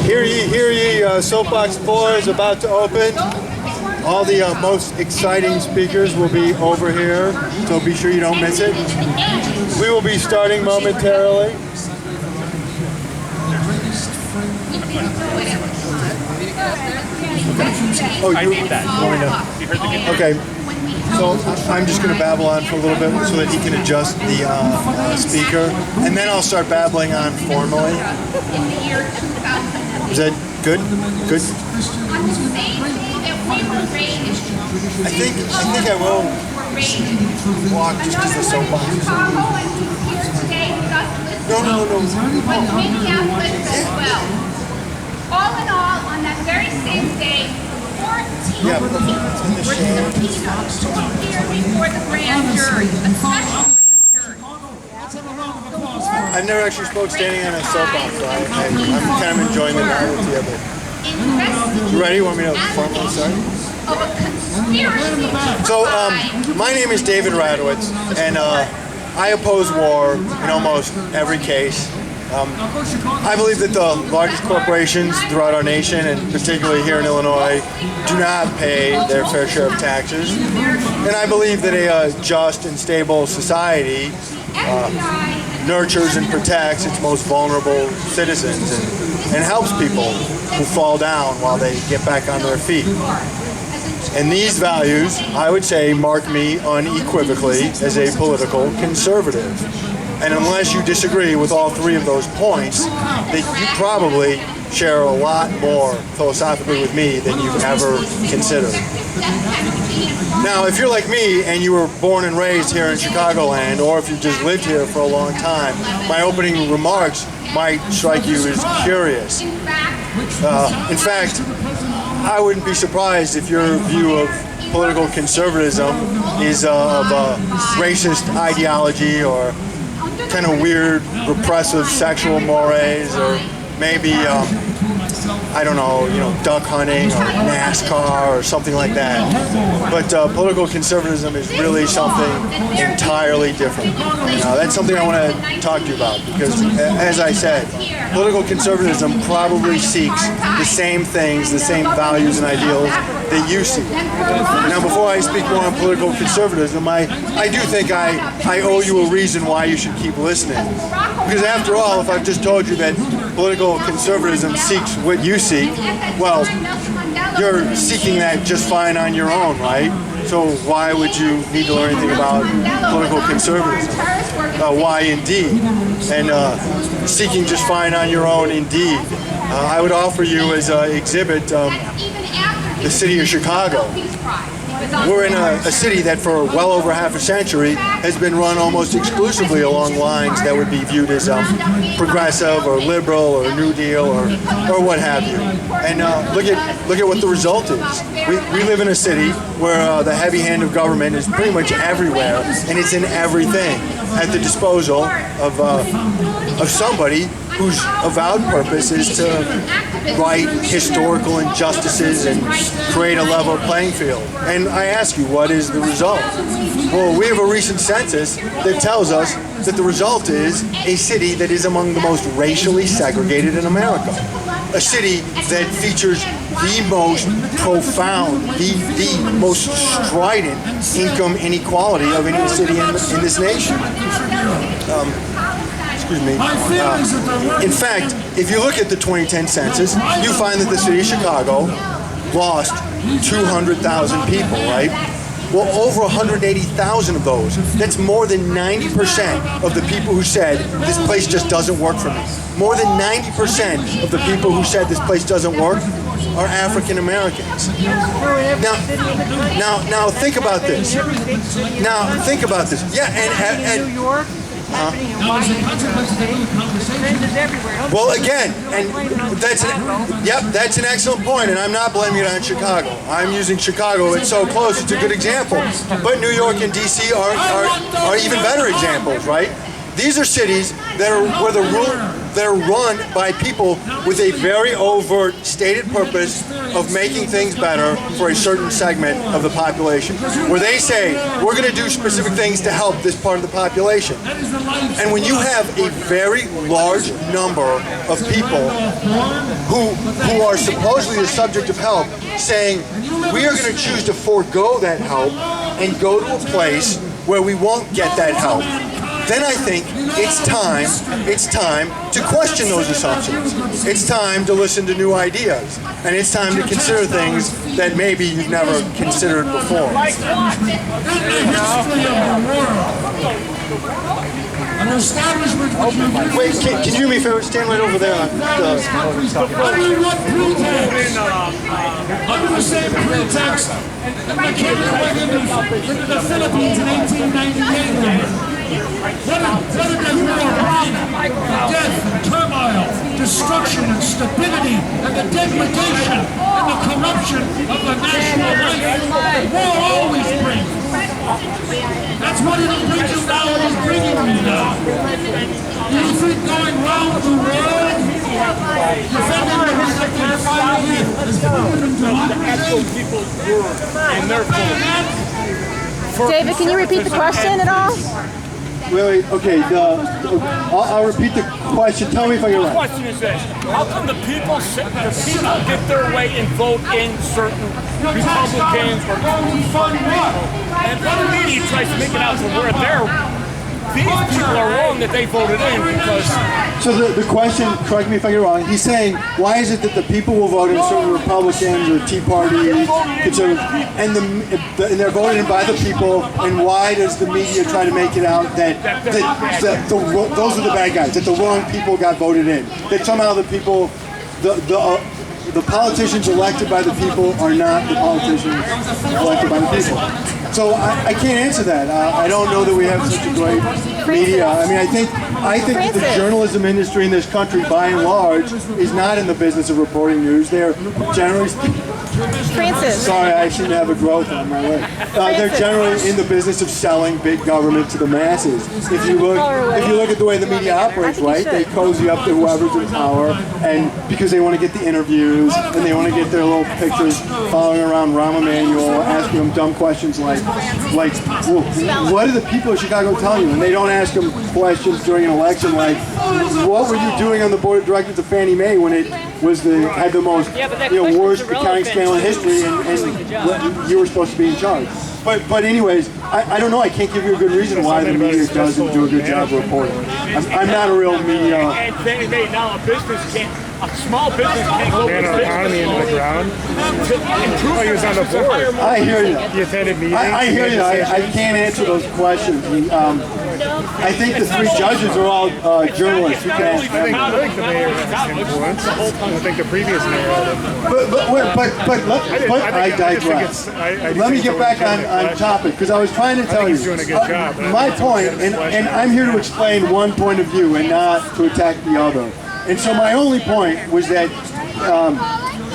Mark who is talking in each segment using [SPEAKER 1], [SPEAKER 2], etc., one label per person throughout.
[SPEAKER 1] Hear ye, Soapbox 4 is about to open. All the most exciting speakers will be over here, so be sure you don't miss it. We will be starting momentarily. Oh, you want to? Okay. So I'm just going to babble on for a little bit so that he can adjust the speaker, and then I'll start babbling on formally. Is that good? Good. I think I will walk just because the soapbox is so No.
[SPEAKER 2] All in all, on that very same day, 14 were subpoenaed to appear before the grand jury, a special grand jury.
[SPEAKER 1] I've never actually spoke standing on a soapbox, so I'm kind of enjoying the novelty of it. You ready? Want me to formally start? So, my name is David Radowitz, and I oppose war in almost every case. I believe that the largest corporations throughout our nation, and particularly here in Illinois, do not pay their fair share of taxes. And I believe that a just and stable society nurtures and protects its most vulnerable citizens and helps people who fall down while they get back on their feet. And these values, I would say, mark me unequivocally as a political conservative. And unless you disagree with all three of those points, that you probably share a lot more philosophically with me than you've ever considered. Now, if you're like me and you were born and raised here in Chicagoland, or if you just lived here for a long time, my opening remarks might strike you as curious. In fact, I wouldn't be surprised if your view of political conservatism is of a racist ideology or kind of weird, repressive sexual mores, or maybe, I don't know, duck hunting or NASCAR or something like that. But political conservatism is really something entirely different. That's something I want to talk to you about because, as I said, political conservatism probably seeks the same things, the same values and ideals that you seek. Now, before I speak more on political conservatism, I do think I owe you a reason why you should keep listening. Because after all, if I've just told you that political conservatism seeks what you seek, well, you're seeking that just fine on your own, right? So why would you need to learn anything about political conservatism? Why indeed? And seeking just fine on your own indeed. I would offer you as an exhibit the city of Chicago. We're in a city that for well over half a century has been run almost exclusively along lines that would be viewed as progressive or liberal or New Deal or what have you. And look at what the result is. We live in a city where the heavy hand of government is pretty much everywhere, and it's in everything at the disposal of somebody whose avowed purpose is to right historical injustices and create a level playing field. And I ask you, what is the result? Well, we have a recent census that tells us that the result is a city that is among the most racially segregated in America. A city that features the most profound, the most strident income inequality of any city in this nation. Excuse me. In fact, if you look at the 2010 census, you find that the city of Chicago lost 200,000 people, right? Well, over 180,000 of those, that's more than 90% of the people who said, this place just doesn't work for me. More than 90% of the people who said this place doesn't work are African Americans. Now think about this. Now think about this. Yeah, and
[SPEAKER 3] New York.
[SPEAKER 1] Well, again, and that's an excellent point, and I'm not blaming it on Chicago. I'm using Chicago; it's so close; it's a good example. But New York and D.C. are even better examples, right? These are cities they're run by people with a very overt, stated purpose of making things better for a certain segment of the population, where they say, we're going to do specific things to help this part of the population. And when you have a very large number of people who are supposedly the subject of help saying, we are going to choose to forego that help and go to a place where we won't get that help, then I think it's time to question those assumptions. It's time to listen to new ideas. And it's time to consider things that maybe you've never considered before. Wait, can you do me a favor? Stand right over there.
[SPEAKER 3] Under the same pretext, the Kenya went into the Philippines in 1898. What did they bring? Death, turmoil, destruction, and stupidity, and the degradation and the corruption of the national life. War always brings. That's what it'll bring you now, it is bringing you now. You think going round the world, defending the respected family is putting them to actual people's word and their fault.
[SPEAKER 4] David, can you repeat the question at all?
[SPEAKER 1] Wait, okay, I'll repeat the question. Tell me if I get it right.
[SPEAKER 5] The question is this: how come the people get their way and vote in certain Republicans or and the media tries to make it out to where these people are wrong that they voted in because...
[SPEAKER 1] So the question, correct me if I get it wrong, he's saying, why is it that the people will vote in certain Republicans or Tea Party, conservatives, and they're voted in by the people, and why does the media try to make it out that those are the bad guys, that the wrong people got voted in, that somehow the people, the politicians elected by the people are not the politicians elected by the people? So I can't answer that. I don't know that we have such a great media. I mean, I think that the journalism industry in this country, by and large, is not in the business of reporting news. They're generally sorry, I seem to have a growth on my leg. They're generally in the business of selling big government to the masses. If you look at the way the media operates, right, they cozy up to whoever's in power, and because they want to get the interviews and they want to get their little pictures following around Rahm Emanuel, asking them dumb questions like, well, what do the people of Chicago tell you? And they don't ask them questions during an election like, what were you doing on the board of directors of Fannie Mae when it was had the most worst accounting scandal in history, and you were supposed to be in charge. But anyways, I don't know. I can't give you a good reason why the media doesn't do a good job of reporting. I'm not a real media.
[SPEAKER 5] And Fannie Mae, now a small business can't go
[SPEAKER 6] ran our economy into the ground. He was on the board.
[SPEAKER 1] I hear you.
[SPEAKER 6] He attended meetings.
[SPEAKER 1] I hear you. I can't answer those questions. I think the three judges are all journalists. Who can ask them.
[SPEAKER 6] I think the mayor has influence. I think the previous mayor had influence.
[SPEAKER 1] But I digress. Let me get back on topic, because I was trying to tell you.
[SPEAKER 6] He's doing a good job.
[SPEAKER 1] My point, and I'm here to explain one point of view and not to attack the other. And so my only point was that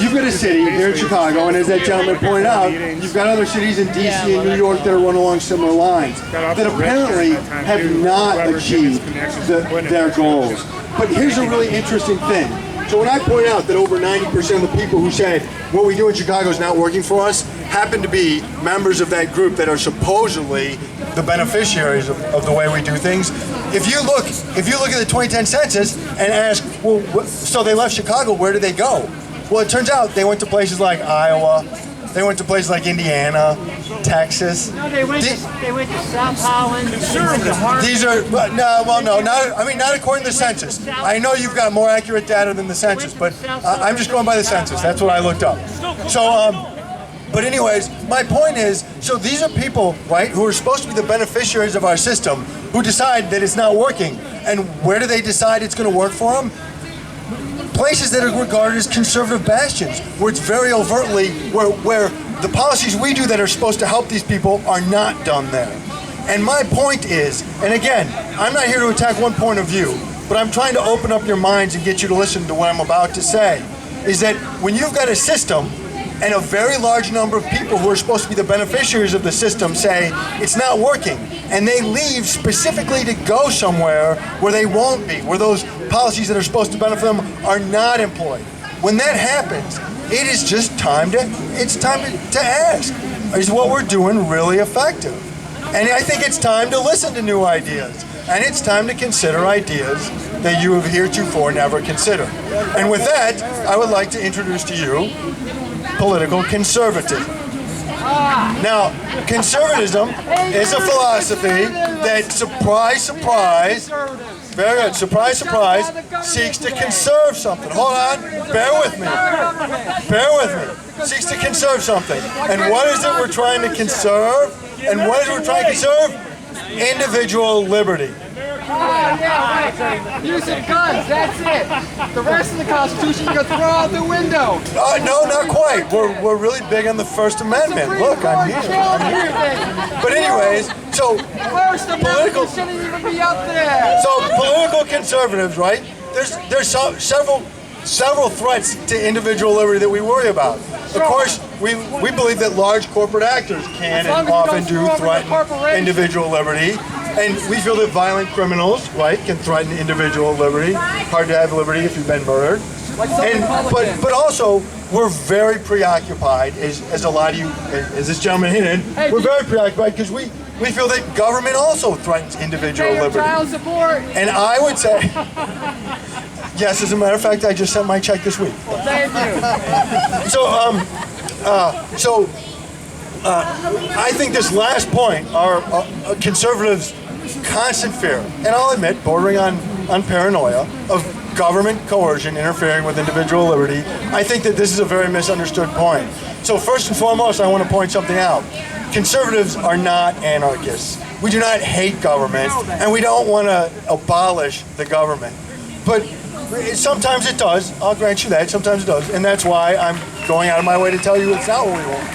[SPEAKER 1] you've got a city here in Chicago, and as that gentleman pointed out, you've got other cities in D.C. and New York that are run along similar lines that apparently have not achieved their goals. But here's a really interesting thing. So when I point out that over 90% of the people who said what we do in Chicago is not working for us happen to be members of that group that are supposedly the beneficiaries of the way we do things. If you look at the 2010 census and ask, well, so they left Chicago, where did they go? Well, it turns out they went to places like Iowa, they went to places like Indiana, Texas.
[SPEAKER 7] No, they went to South Holland.
[SPEAKER 1] These are not according to the census. I know you've got more accurate data than the census, but I'm just going by the census. That's what I looked up. So, but anyways, my point is, so these are people, right, who are supposed to be the beneficiaries of our system, who decide that it's not working. And where do they decide it's going to work for them? Places that are regarded as conservative bastions, where it's very overtly, where the policies we do that are supposed to help these people are not done there. And my point is, and again, I'm not here to attack one point of view, but I'm trying to open up your minds and get you to listen to what I'm about to say, is that when you've got a system and a very large number of people who are supposed to be the beneficiaries of the system say it's not working, and they leave specifically to go somewhere where they won't be, where those policies that are supposed to benefit them are not employed. When that happens, it is just time to ask, is what we're doing really effective? And I think it's time to listen to new ideas, and it's time to consider ideas that you have heretofore never considered. And with that, I would like to introduce to you political conservatism. Now, conservatism is a philosophy that, surprise, surprise, very good, surprise, surprise, seeks to conserve something. Hold on, bear with me. Seeks to conserve something. And what is it we're trying to conserve? And what is it we're trying to conserve? Individual liberty.
[SPEAKER 7] Using guns, that's it. The rest of the Constitution you can throw out the window.
[SPEAKER 1] No, not quite. We're really big on the First Amendment. Look, I'm here. But anyways, so
[SPEAKER 7] First Amendment shouldn't even be up there.
[SPEAKER 1] So political conservatives, right? There's several threats to individual liberty that we worry about. Of course, we believe that large corporate actors can and often do threaten individual liberty. And we feel that violent criminals, right, can threaten individual liberty. Hard to have liberty if you've been murdered. But also, we're very preoccupied, as a lot of you, as this gentleman hinted, we're very preoccupied because we feel that government also threatens individual liberty.
[SPEAKER 7] Child support.
[SPEAKER 1] And I would say, yes, as a matter of fact, I just sent my check this week.
[SPEAKER 7] Thank you.
[SPEAKER 1] I think this last point, our conservatives' constant fear, and I'll admit, bordering on paranoia, of government coercion interfering with individual liberty, I think that this is a very misunderstood point. So first and foremost, I want to point something out. Conservatives are not anarchists. We do not hate government, and we don't want to abolish the government. But sometimes it does. I'll grant you that. Sometimes it does. And that's why I'm going out of my way to tell you it's not what we want.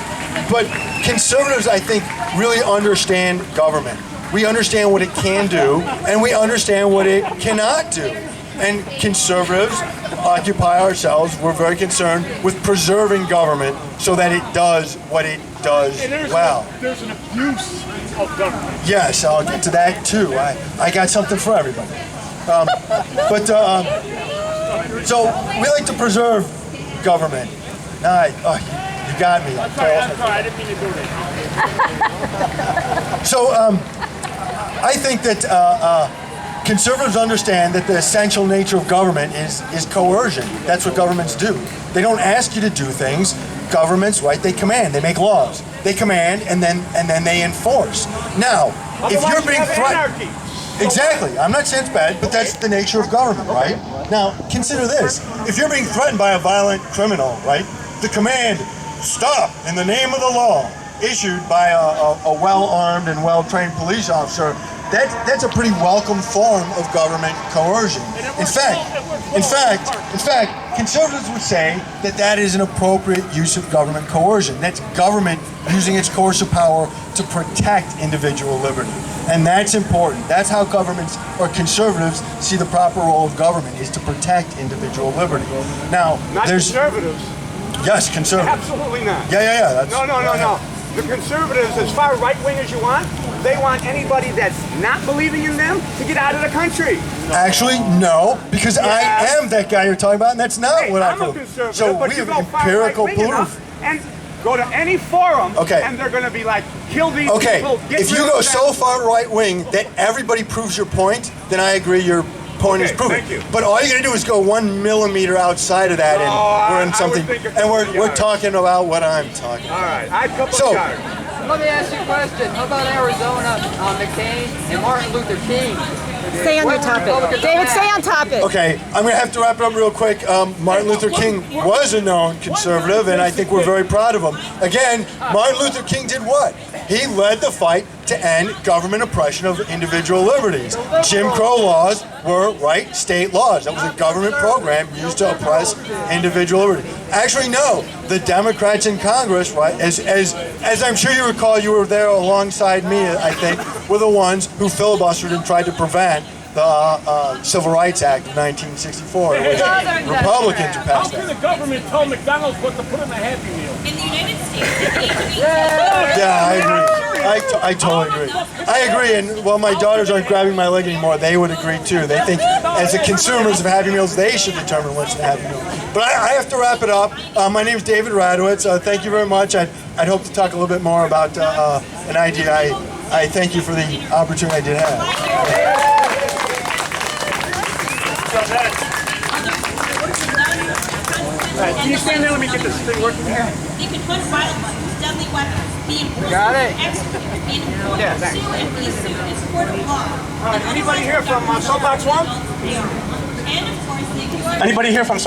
[SPEAKER 1] But conservatives, I think, really understand government. We understand what it can do, and we understand what it cannot do. And conservatives occupy ourselves. We're very concerned with preserving government so that it does what it does well.
[SPEAKER 5] There's an abuse of government.
[SPEAKER 1] Yes, I'll get to that too. I got something for everybody. So we like to preserve government. You got me.
[SPEAKER 5] I'm sorry, I didn't mean to do that.
[SPEAKER 1] So I think that conservatives understand that the essential nature of government is coercion. That's what governments do. They don't ask you to do things. Governments, right? They command. They make laws. They command, and then they enforce. Now, if you're being threatened, exactly. I'm not saying it's bad, but that's the nature of government, right? Now, consider this: if you're being threatened by a violent criminal, right? The command, "Stop!" in the name of the law, issued by a well-armed and well-trained police officer. That's a pretty welcome form of government coercion. In fact, conservatives would say that is an appropriate use of government coercion. That's government using its coercive power to protect individual liberty. And that's important. That's how governments, or conservatives, see the proper role of government, is to protect individual liberty. Now,
[SPEAKER 8] Not conservatives.
[SPEAKER 1] Yes, conservatives.
[SPEAKER 8] Absolutely not.
[SPEAKER 1] Yeah.
[SPEAKER 8] No. The conservatives, as far right-wing as you want, they want anybody that's not believing in them to get out of the country.
[SPEAKER 1] Actually, no, because I am that guy you're talking about, and that's not what I
[SPEAKER 8] I'm a
[SPEAKER 1] believe.
[SPEAKER 8] conservative,
[SPEAKER 1] So
[SPEAKER 8] but
[SPEAKER 1] we
[SPEAKER 8] you
[SPEAKER 1] have
[SPEAKER 8] go far
[SPEAKER 1] empirical
[SPEAKER 8] right-wing enough
[SPEAKER 1] proof.
[SPEAKER 8] and go to any forum,
[SPEAKER 1] Okay.
[SPEAKER 8] and they're going to be like, kill these
[SPEAKER 1] Okay,
[SPEAKER 8] people. Get
[SPEAKER 1] if
[SPEAKER 8] rid
[SPEAKER 1] you
[SPEAKER 8] of
[SPEAKER 1] go
[SPEAKER 8] them.
[SPEAKER 1] so far right-wing that everybody proves your point, then I agree your point is
[SPEAKER 8] Okay,
[SPEAKER 1] proven.
[SPEAKER 8] thank you.
[SPEAKER 1] But all you're going to do is go 1 millimeter outside of that, and we're in
[SPEAKER 8] I
[SPEAKER 1] something,
[SPEAKER 8] would think you're
[SPEAKER 1] and we're
[SPEAKER 8] yards.
[SPEAKER 1] talking about what I'm talking about.
[SPEAKER 8] All right, I'd couple
[SPEAKER 1] So-
[SPEAKER 8] yards.
[SPEAKER 7] Let me ask you a question. How about Arizona, McCain, and Martin Luther King?
[SPEAKER 4] Stay on your topic. David, stay on topic.
[SPEAKER 1] Okay, I'm going to have to wrap it up real quick. Martin Luther King was a known conservative, and I think we're very proud of him. Again, Martin Luther King did what? He led the fight to end government oppression of individual liberties. Jim Crow laws were, right, state laws. That was a government program used to oppress individual liberty. Actually, no. The Democrats in Congress, right, as I'm sure you recall, you were there alongside me, I think, were the ones who filibustered and tried to prevent the Civil Rights Act of 1964. It was Republicans who
[SPEAKER 5] How
[SPEAKER 1] passed
[SPEAKER 5] can
[SPEAKER 1] that.
[SPEAKER 5] the government tell McDonald's what to put in a Happy Meal?
[SPEAKER 2] In the
[SPEAKER 1] Yeah, I agree. I totally agree. I agree, and while my daughters aren't grabbing my leg anymore, they would agree too. They think, as the consumers of Happy Meals, they should determine what's a Happy Meal. But I have to wrap it up. My name is David Radowitz. Thank you very much. I'd hope to talk a little bit more about an idea. I thank you for the opportunity I did have.
[SPEAKER 8] Can you stand there? Let me get this thing working here.
[SPEAKER 2] They could put violence, deadly weapons, be imprisoned,
[SPEAKER 8] Got it.
[SPEAKER 2] executed, be enforced,
[SPEAKER 8] Yeah, thanks.
[SPEAKER 2] sue and be sued as court of law.
[SPEAKER 8] All right, anybody here from Soapbox One?
[SPEAKER 2] And of course, they could
[SPEAKER 8] Anybody here from